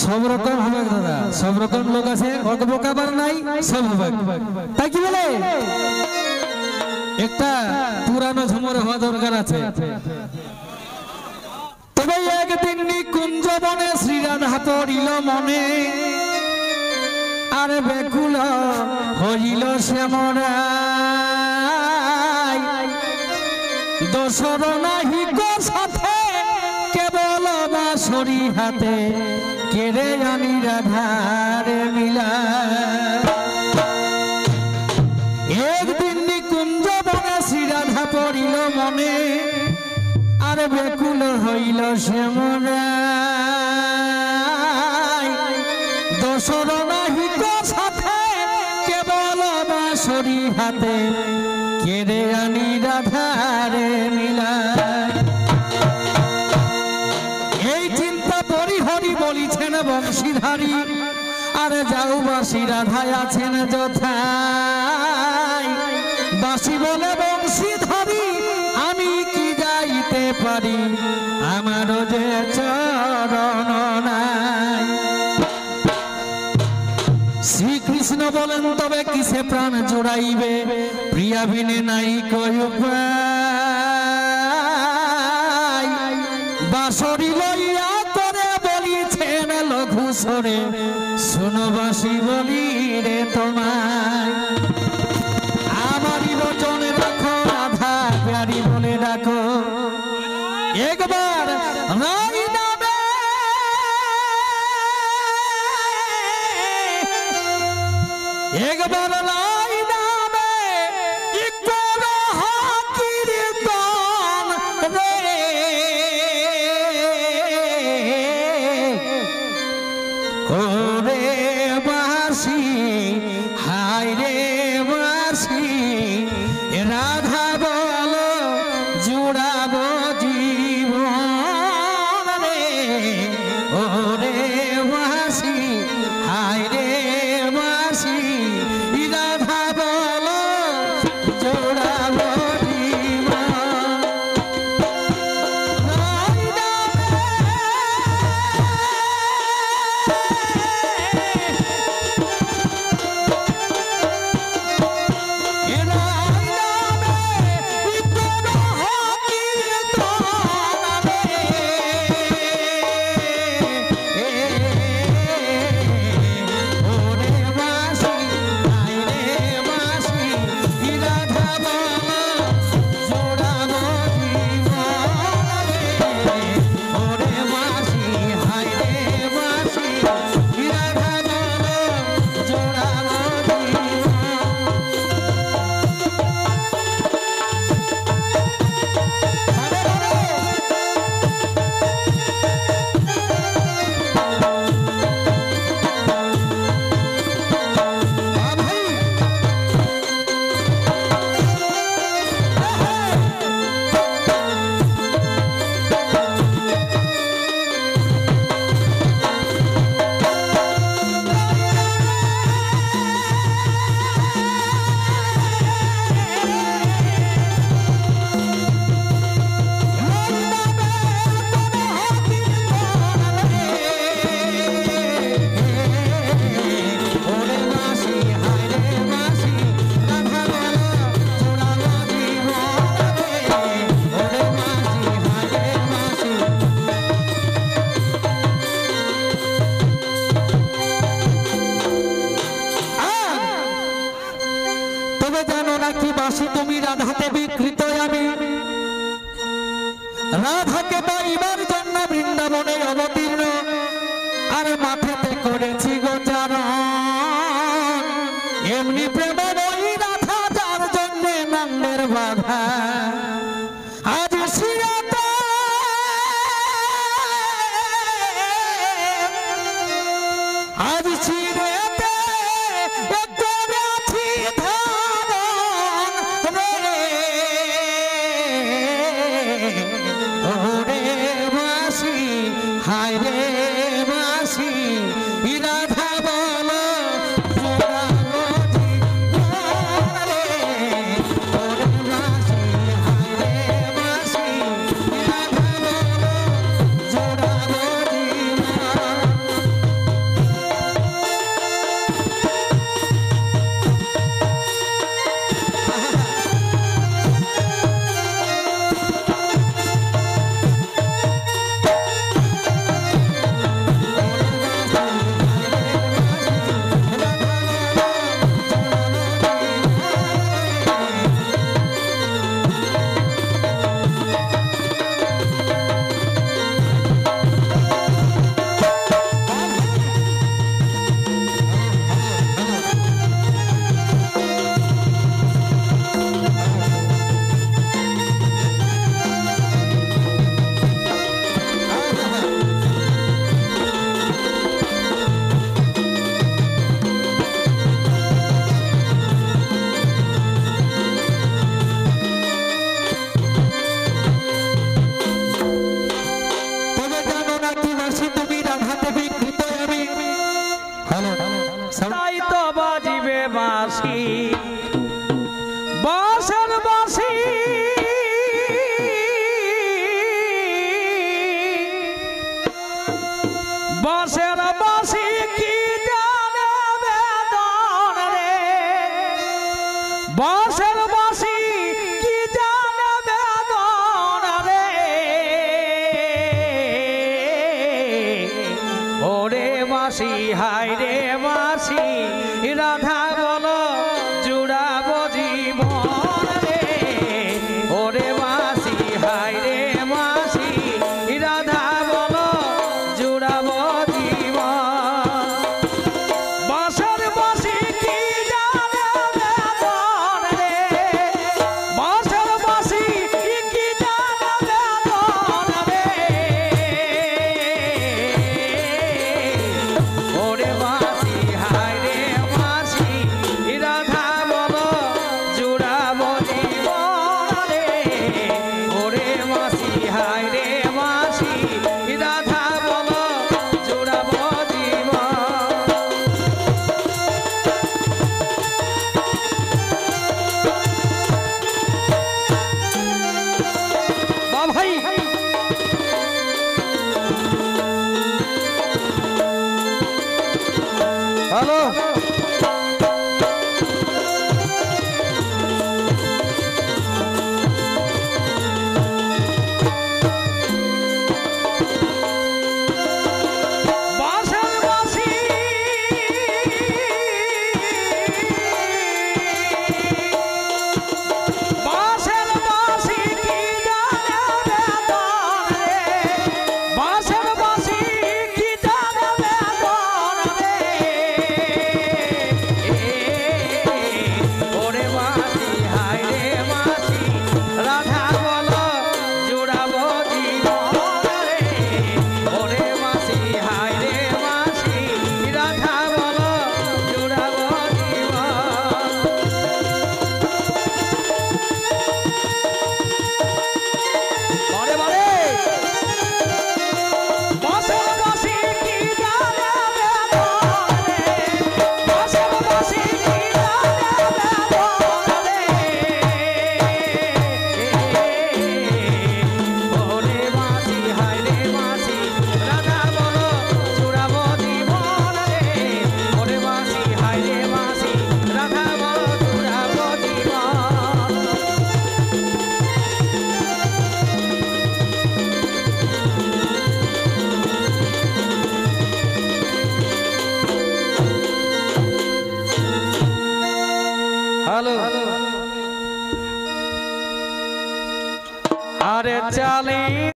সব রকম হবে দাদা, সব রকম লোক আছে, বোকাবার নাই, সব হবে। তাই কি বলে একটা পুরানো ঝুমুর হওয়া দরকার আছে। তবে একদিন নিকুঞ্জ বনে শ্রীরাধা পড়িল মনে, আর বেকুল হইল শ্যামরায়। দোসর নাহি গো সাথে কেবল বাঁশরি হাতে, কেড়ে আনি রাধার মিলা। একদিন নিকুঞ্জ বনে শ্রীরাধা পড়িল মনে, আর বেকুল হইল শ্যামরায়। দোসর নাহি গো সাথে কেবল বাঁশরি হাতে, কেড়ে আনি রাধারে মিলা। এই চিন্তা পরিহরি বলিছেন বংশীধারী, আর যাও বাঁশি রাধায় আছেন যথায়। বাঁশি বলে বংশীধারী আমি কি যাইতে পারি, আমারও যে চরণ নাই। শ্রীকৃষ্ণ বলেন তবে কিসে প্রাণ জোড়াইবে, প্রিয়া বিনে নাই কয় উপায়। বাঁশরি লইয়া করে বলিছেন লঘু স্বরে, শোনো বাঁশি বলি রে তোমায়। আমারই বচন রাখো রাধা প্যারি বলে ডাকো, একবার রাই নামে একবার লাই নামে ইকরা কীর্তন রে। ওরে বাঁশি হায় রে বাঁশি, রাধা বলো জুড়াবো জীবন রে। ওরে বাঁশি হায় রে বাঁশি, রাধা বলো জোড়াবো জীবন। তুমি রাধাতে বিকৃত, আমি রাধাকে পাইবার জন্য বৃন্দাবনে অবতীর্ণ, আর মাথাতে করেছি গোচারণ। এমনি প্রেম বই রাধা যার জন্য নন্দের বাধা, আজ শিরাতে আজ শিরাতে হায় রে বাঁশি, রাধা বলো জোড়াবো জীবন রে। ওরে বাঁশি বাঁশের বাঁশি বাঁশের বাঁশি কি জানে বেদন রে বাঁশের বাঁশি কি জানে বেদন রে ওরে বাঁশি হায় রে বাঁশি রাধা বলো জুড়াবো জীবন রে ওরে বাঁশি হায় রে বাঁশি রাধা বলো জুড়াবো জীবন বাঁশের বাঁশি কি জানে বেদন রে বাঁশের বাঁশি কি জানে বেদন রে ওরে বাঁশি হায় রে বাঁশি রাধা বলো জুড়াবো জীবন রে ওরে বাঁশি হায় রে বাঁশি রাধা বলো জুড়াবো জীবন বা ভাই হ্যালো বাঁশের বাঁশি বাঁশের বাঁশি কি জানে বেদন রে বাঁশের বাঁশি কি জানে বেদন রে ওরে বাঁশি হায় রে বাঁশি রাধা বলো জুড়াবো জীবন রে ওরে বাঁশি হায় রে বাঁশি রাধা বলো জুড়াবো জীবন বারে বারে বাঁশের বাঁশি কি জানে বেদন রে বাঁশের বাঁশি কি জানে বেদন রে ওরে বাঁশি হায় রে বাঁশি রাধা বলো জুড়াবো জীবন রে ওরে বাঁশি হায় রে বাঁশি রাধা বলো জুড়াবো জীবন হ্যালো আরে চালি